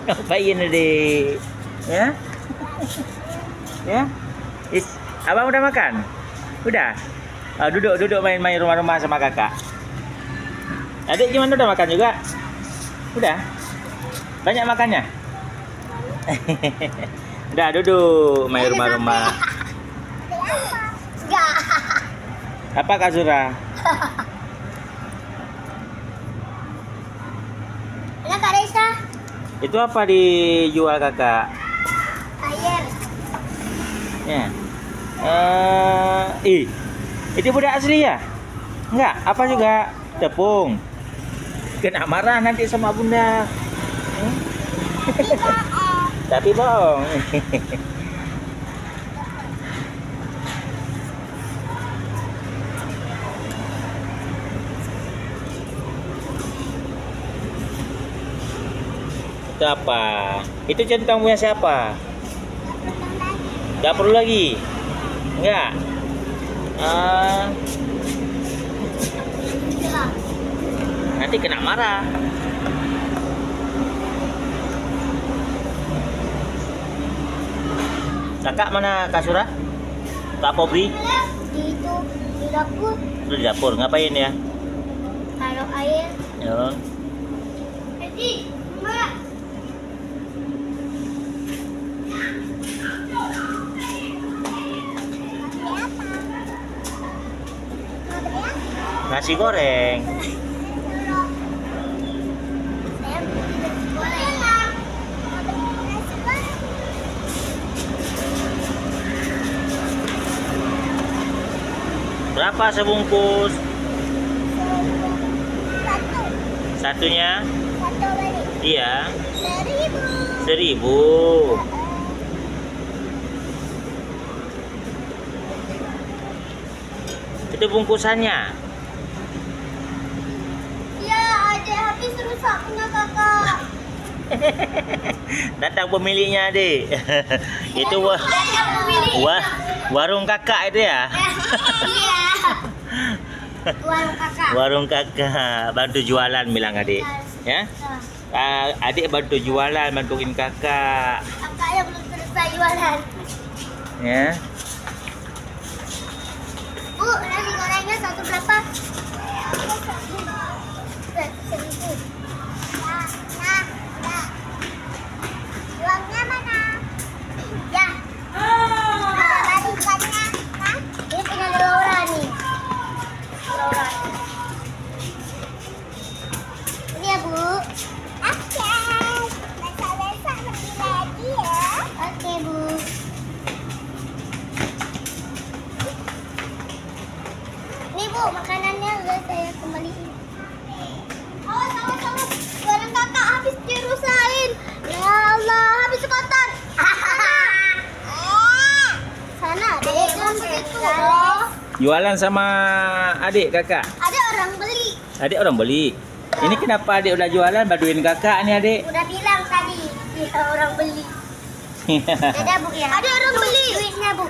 Ngapain adik? Ya? Ya? Abang udah makan? Udah? Duduk main-main rumah-rumah sama kakak. Adik gimana, udah makan juga? Udah? Banyak makannya? Udah duduk main rumah-rumah. Apa Kak Zura? Enak Kak Reza. Itu apa dijual kakak? Air. Ya. Itu budak asli ya? Enggak, apa juga tepung. Kena marah nanti sama bunda. Tapi bohong. Itu apa? Itu centong punya siapa? Gak perlu lagi? Enggak? Nanti kena marah. Kakak mana Kak Surah? Kak Pobri? Itu di dapur. Di dapur, ngapain ya? Taruh air. Ya. Jadi, Mbak. Nasi goreng. Berapa sebungkus? Satu. Satunya? Satu balik. Iya. 1.000. 1.000. Itu bungkusannya. Ya, ada habis rusak punya kakak. Datang pemiliknya, Adik. Itu Datang pemilik. warung kakak itu ya? Iya. Warung kakak. Warung kakak, bantu jualan bilang Adik. Ya? Adik bantu jualan, bantuin kakak. Kakaknya belum selesai jualan. Ya. Bu, nasi gorengnya satu berapa? 1.000. Uangnya mana? Ya. Tadi bukannya, ini punya Laura nih. Laura. Ini ya, Bu. Oke. Besok-besok pergi lagi ya. Oke, Bu. Nih, Bu, makanannya udah saya kembaliin. Awas. Barang kakak habis dirusain. Ya Allah, habis kotor. Sana, Dek. Jangan begitu. Jualan sama adik kakak. Ada orang beli. Adik orang beli. Ini kenapa adik udah jualan, bantuin kakak nih adik? Udah bilang tadi, dia orang beli. Ada, Bu, ya? Ada orang beli. Duitnya, Bu.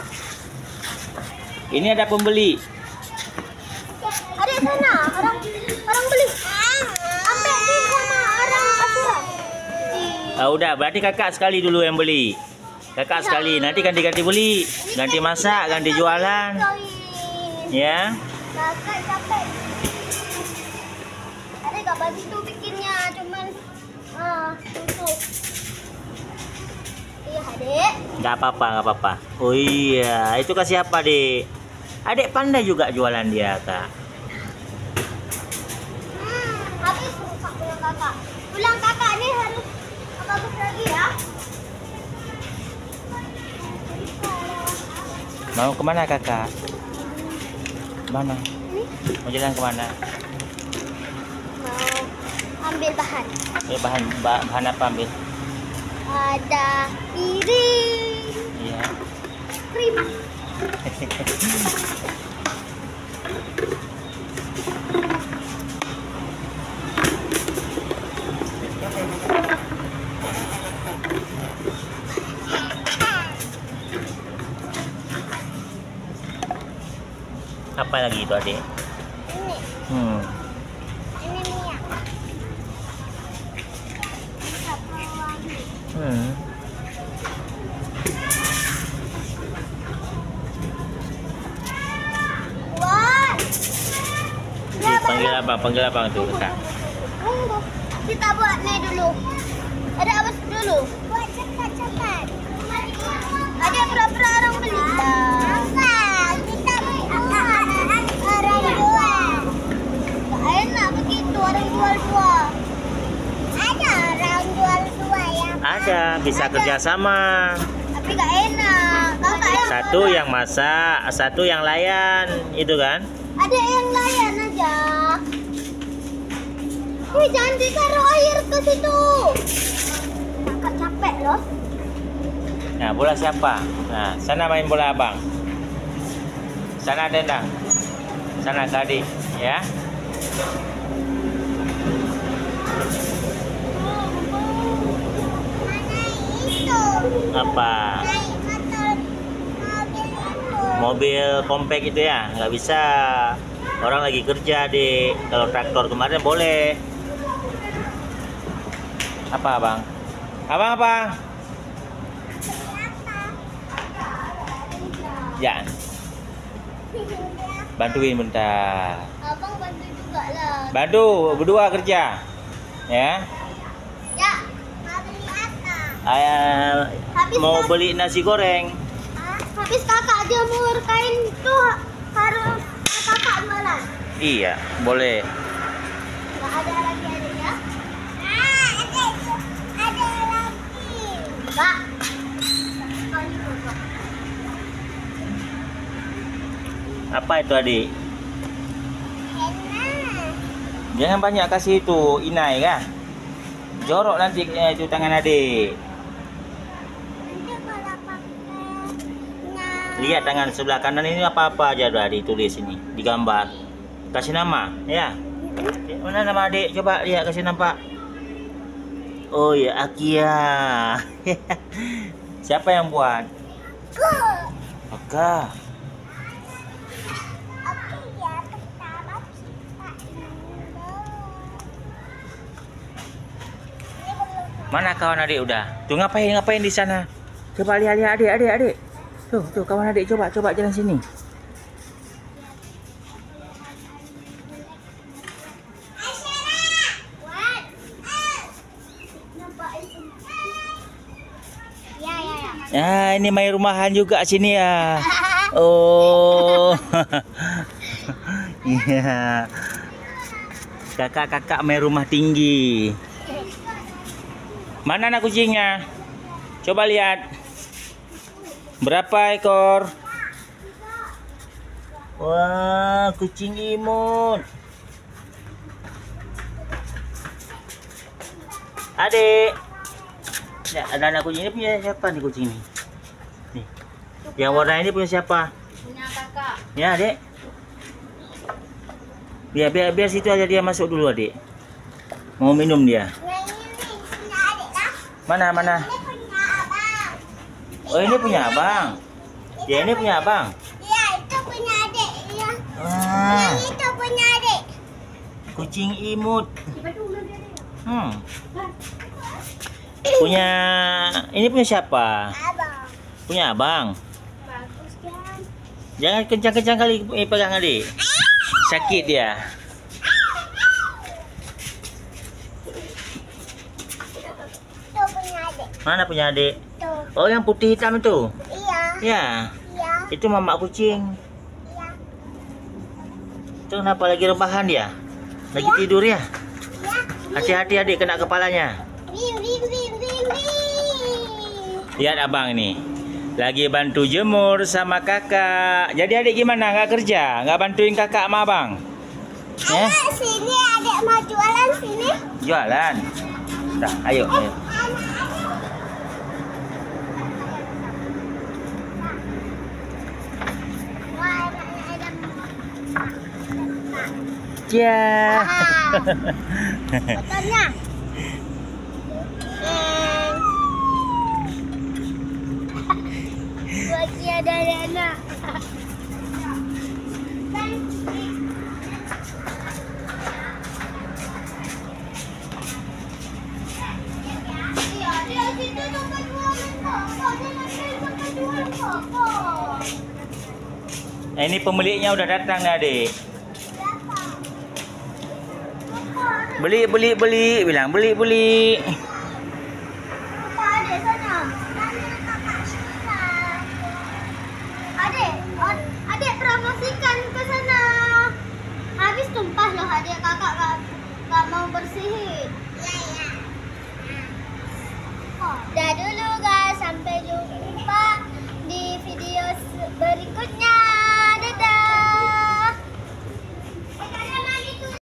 Ini ada pembeli. Ada sana, orang beli. Ambil nih sama orang asuran. Udah, berarti kakak sekali dulu yang beli. Kakak sekali, nanti ganti-ganti beli. Ganti masak, ganti jualan. Ya. Kakak capek. Ada gak bantu bikinnya, cuman tutup. Iya, Adek. Nggak apa-apa. Oh iya, itu kasih apa, Dek? Adik pandai juga jualan dia, Kak. Habis rusak pulang kakak. Pulang kakak nih harus bagus lagi ya. Mau kemana kakak? Mana? Mau jalan kemana? Mau ambil bahan. Bahan apa ambil? Ada piring, Iya. krim. Apa lagi itu, Adik? Ini, Hmm. ini minyak. Ini satu wangi. Wah. Panggil abang tuh, Kak. Kita buat ni dulu. Ada apa dulu? Buat cepat-cepat. Ada berapa orang beli? Kita orang jual. Tak enak begitu orang jual dua. Ada orang jual dua ya. Ada, bisa kerjasama. Tapi tak enak. Satu yang masak, satu yang layan, itu kan? Ada yang layan aja. Jangan ditaruh air ke situ. Kakak capek loh. Nah, bola siapa? Nah, sana main bola abang. Sana tendang. Sana ke adik, ya. Mana itu? Apa? Naik motor mobil itu. Mobil compact itu ya? Nggak bisa. Orang lagi kerja, Dik. Kalau traktor kemarin boleh. Apa, Abang? Abang apa? Ya. Bantuin bentar. Abang bantu juga lah. Bantu, berdua kerja. Ya. Ya, mau beli apa? Mau beli nasi goreng. Habis kakak jemur kain tuh harus kakak jualan. Iya, boleh. Nggak ada lagi ya? Ada lagi. Kak. Apa itu, Adik? Enak. Jangan banyak kasih itu inai kan. Jorok nanti itu tangan Adik. Nanti kalau pakai Lihat tangan sebelah kanan ini apa-apa aja udah ditulis ini, digambar. Kasih nama, ya. Mana nama Adik? Coba lihat, kasih nampak. Oh ya, Akia. Siapa yang buat? Oka. Mana kawan Adik udah? Tuh ngapain di sana? Coba lihat Adik. Tuh kawan Adik, coba jalan sini. Ya, ini main rumahan juga sini ya. Oh. Iya. Kakak main rumah tinggi. Mana anak kucingnya? Coba lihat. Berapa ekor? Wah, kucing imut. Adik. Ya, ada anak kucing ini punya siapa nih kucing ini? Nih. Yang warna ini punya siapa? Punya kakak. Ya, Adik. Biar situ aja dia masuk dulu, Adik. Mau minum dia. Mana? Ini punya abang. Oh, ini punya abang. Ya, ini punya abang. Iya, itu punya adik. Iya. Wah, Yang itu punya adik. kucing imut. Hmm. Ini punya siapa? Abang. Punya abang. Bagus kan? Jangan kencang-kencang kali pegang, Adik. Sakit dia. Itu punya adik. Mana punya Adik? Tuh. Oh, yang putih hitam itu. Iya. Ya, Iya. itu mamak kucing. Iya. Itu kenapa lagi rebahan dia? Lagi tidur ya? Iya. Hati-hati, Adik, kena kepalanya. Ring. Lihat abang ini. Lagi bantu jemur sama kakak. Jadi Adik gimana? Nggak kerja? Nggak bantuin kakak sama abang? Ya? Ayo sini, adik mau jualan sini. Jualan. Dah, ayo. Wah, enaknya ada. Ya. Fotonya. Lagi ada Rena. Adik, situ tempat jualan kakak. Jangan main tempat jualan kakak. Ini pemiliknya udah datang nih adik. Beli, bilang beli. Apa adik sana? Adik promosikan ke sana. Habis tumpah loh adik, kakak gak mau bersihin.